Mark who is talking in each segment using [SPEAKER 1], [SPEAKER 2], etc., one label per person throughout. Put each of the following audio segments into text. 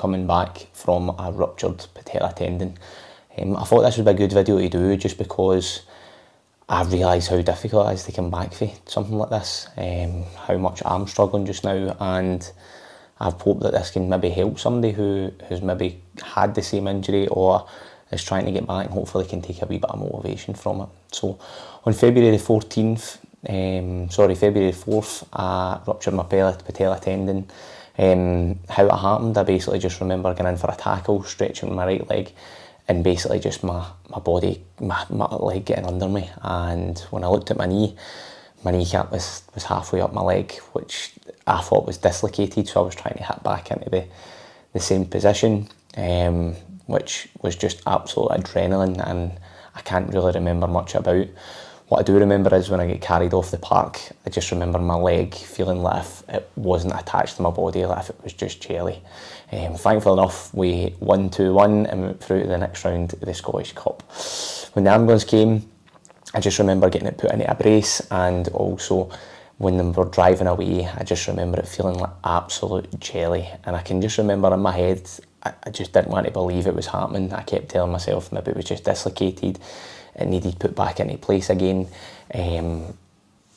[SPEAKER 1] coming back from a ruptured patella tendon. I thought this would be a good video to do just because I realise how difficult it is to come back from something like this, how much I'm struggling just now, and I've hoped that this can maybe help somebody who has maybe had the same injury or is trying to get back, and hopefully can take a wee bit of motivation from it. So on February 4th, I ruptured my patella tendon. How it happened, I basically just remember going in for a tackle, stretching my right leg, and basically just my body, my leg getting under me. And when I looked at my kneecap was halfway up my leg, which I thought was dislocated, so I was trying to hit back into the same position, which was just absolute adrenaline, and I can't really remember much about. What I do remember is when I get carried off the park, I just remember my leg feeling like if it wasn't attached to my body, like if it was just jelly. Thankfully enough, we won 2-1 and went through to the next round of the Scottish Cup. When the ambulance came, I just remember getting it put into a brace, and also when they were driving away, I just remember it feeling like absolute jelly. And I can just remember in my head, I just didn't want to believe it was happening. I kept telling myself maybe it was just dislocated, it needed put back into place again,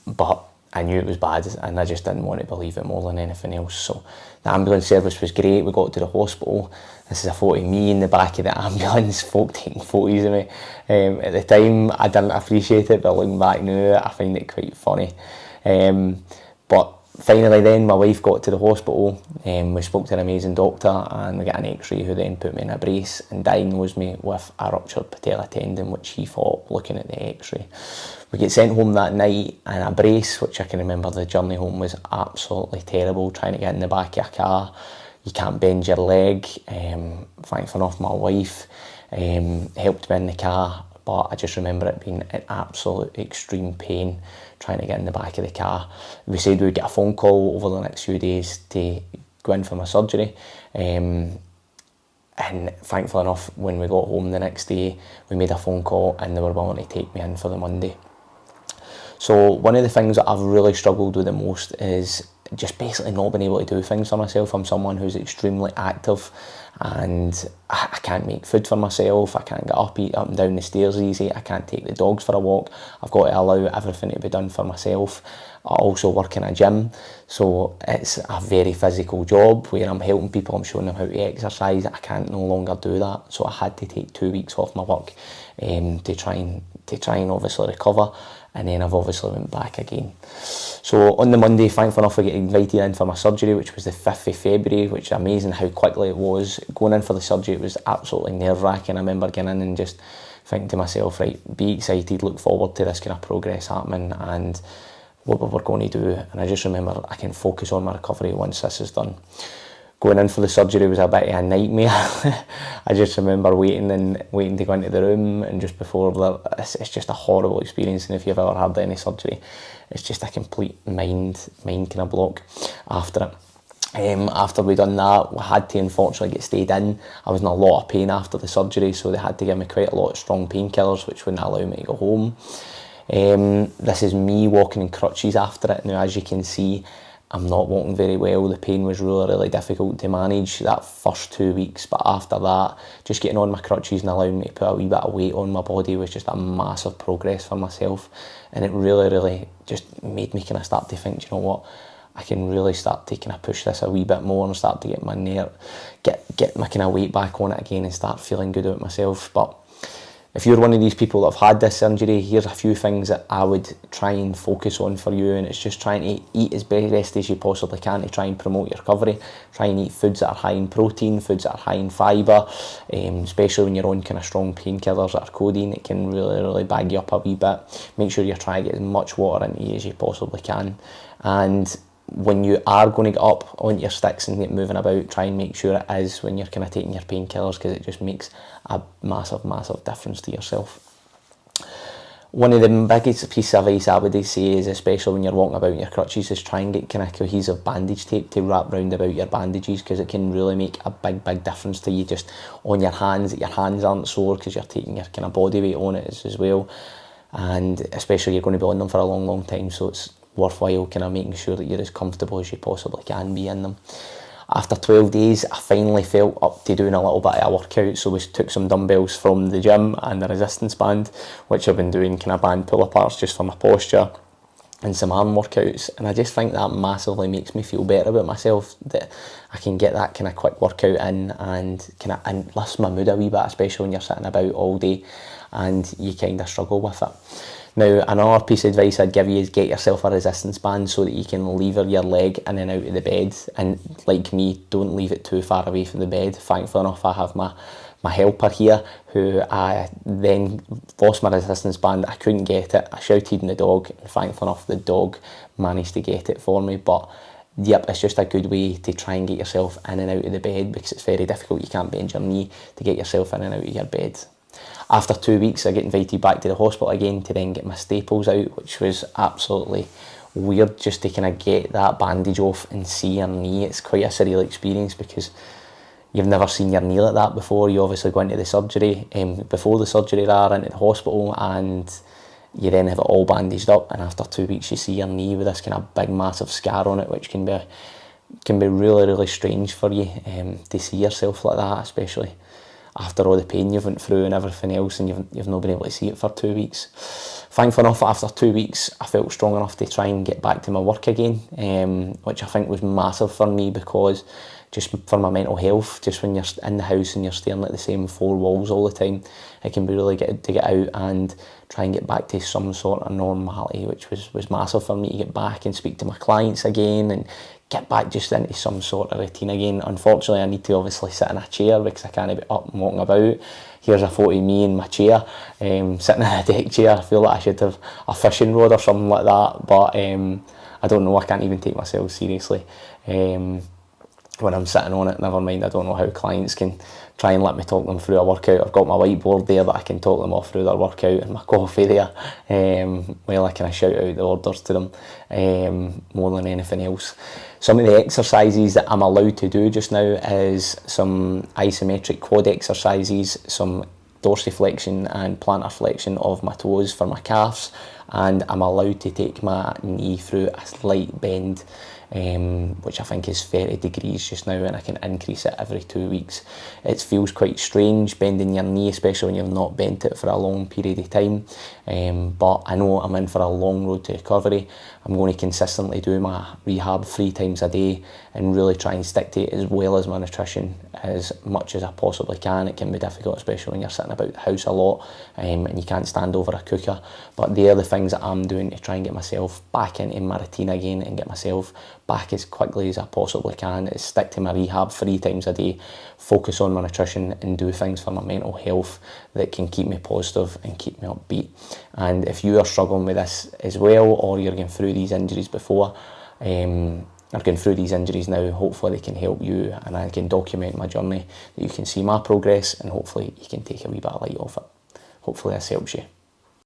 [SPEAKER 1] but I knew it was bad, and I just didn't want to believe it more than anything else. So the ambulance service was great. We got to the hospital. This is a photo of me in the back of the ambulance, folk taking photos of me. At the time I didn't appreciate it, but looking back now I find it quite funny. But finally then my wife got to the hospital, we spoke to an amazing doctor, and we got an x-ray, who then put me in a brace and diagnosed me with a ruptured patella tendon, which he thought looking at the x-ray. We get sent home that night in a brace, which I can remember the journey home was absolutely terrible, trying to get in the back of a car. You can't bend your leg. Thankfully enough, my wife helped me in the car, but I just remember it being an absolute extreme pain trying to get in the back of the car. We said we would get a phone call over the next few days to go in for my surgery. And thankfully enough, when we got home the next day, we made a phone call and they were willing to take me in for the Monday. So one of the things that I've really struggled with the most is just basically not being able to do things for myself. I'm someone who's extremely active, and I can't make food for myself. I can't eat up and down the stairs easy. I can't take the dogs for a walk. I've got to allow everything to be done for myself. I also work in a gym, so it's a very physical job where I'm helping people, I'm showing them how to exercise. I can't no longer do that, so I had to take 2 weeks off my work to try and obviously recover, and then I've obviously went back again. So on the Monday, thankfully enough, I get invited in for my surgery, which was the 5th of February, which is amazing how quickly it was. Going in for the surgery, it was absolutely nerve-wracking. I remember getting in and just thinking to myself, right, be excited, look forward to this kind of progress happening and what we're going to do. And I just remember I can focus on my recovery once this is done. Going in for the surgery was a bit of a nightmare. I just remember waiting to go into the room, and just before it's just a horrible experience. And if you've ever had any surgery, it's just a complete mind kind of block after it. After we done that, we had to unfortunately get stayed in. I was in a lot of pain after the surgery, so they had to give me quite a lot of strong painkillers, which wouldn't allow me to go home. This is me walking in crutches after it. Now, as you can see, I'm not walking very well. The pain was really difficult to manage that first 2 weeks, but after that, just getting on my crutches and allowing me to put a wee bit of weight on my body was just a massive progress for myself, and it really just made me kind of start to think, you know what, I can really start to kind of push this a wee bit more and start to get my kind of weight back on it again and start feeling good about myself. But if you're one of these people that have had this injury, here's a few things that I would try and focus on for you, and it's just trying to eat as best as you possibly can to try and promote your recovery. Try and eat foods that are high in protein, foods that are high in fibre, especially when you're on kind of strong painkillers that are codeine. It can really bag you up a wee bit. Make sure you're trying to get as much water into you as you possibly can. And when you are going to get up on your sticks and get moving about, try and make sure it is when you're kind of taking your painkillers, because it just makes a massive difference to yourself. One of the biggest pieces of advice I would say is, especially when you're walking about in your crutches, is try and get kind of cohesive bandage tape to wrap round about your bandages, because it can really make a big difference to you just on your hands, that your hands aren't sore because you're taking your kind of body weight on it as well. And especially you're going to be on them for a long time, so it's worthwhile kind of making sure that you're as comfortable as you possibly can be in them. After 12 days, I finally felt up to doing a little bit of a workout, so we took some dumbbells from the gym and the resistance band, which I've been doing kind of band pull-aparts just for my posture, and some arm workouts, and I just think that massively makes me feel better about myself, that I can get that kind of quick workout in and kind of lifts my mood a wee bit, especially when you're sitting about all day and you kind of struggle with it. Now, another piece of advice I'd give you is get yourself a resistance band so that you can lever your leg in and out of the bed, and like me, don't leave it too far away from the bed. Thankfully enough, I have my helper here, who I then lost my resistance band. I couldn't get it. I shouted in the dog, and thankfully enough, the dog managed to get it for me. But yep, it's just a good way to try and get yourself in and out of the bed, because it's very difficult. You can't bend your knee to get yourself in and out of your bed. After 2 weeks, I get invited back to the hospital again to then get my staples out, which was absolutely weird, just to kind of get that bandage off and see your knee. It's quite a surreal experience because you've never seen your knee like that before. You obviously go into the surgery, before the surgery into the hospital, and you then have it all bandaged up, and after 2 weeks you see your knee with this kind of big massive scar on it, which can be really, really strange for you to see yourself like that, especially after all the pain you've went through and everything else, and you've not been able to see it for 2 weeks. Thankfully enough, after 2 weeks, I felt strong enough to try and get back to my work again, which I think was massive for me, because just for my mental health, just when you're in the house and you're staring at the same four walls all the time, it can be really good to get out and try and get back to some sort of normality, which was massive for me, to get back and speak to my clients again and get back just into some sort of routine again. Unfortunately, I need to obviously sit in a chair because I can't be up and walking about. Here's a photo of me in my chair, sitting in a deck chair. I feel like I should have a fishing rod or something like that, but I don't know, I can't even take myself seriously when I'm sitting on it. Never mind, I don't know how clients can try and let me talk them through a workout. I've got my whiteboard there that I can talk them all through their workout, and my coffee there, well, I kind of shout out the orders to them more than anything else. Some of the exercises that I'm allowed to do just now is some isometric quad exercises, some dorsiflexion and plantar flexion of my toes for my calves, and I'm allowed to take my knee through a slight bend, which I think is 30 degrees just now, and I can increase it every 2 weeks. It feels quite strange bending your knee, especially when you've not bent it for a long period of time, but I know I'm in for a long road to recovery. I'm going to consistently do my rehab 3 times a day and really try and stick to it, as well as my nutrition, as much as I possibly can. It can be difficult, especially when you're sitting about the house a lot and you can't stand over a cooker, but they are the things that I'm doing to try and get myself back into my routine again and get myself back as quickly as I possibly can, is stick to my rehab 3 times a day, focus on my nutrition and do things for my mental health that can keep me positive and keep me upbeat. And if you are struggling with this as well, or you're going through these injuries before, or going through these injuries now, hopefully they can help you, and I can document my journey, that you can see my progress, and hopefully you can take a wee bit of light off it. Hopefully this helps you.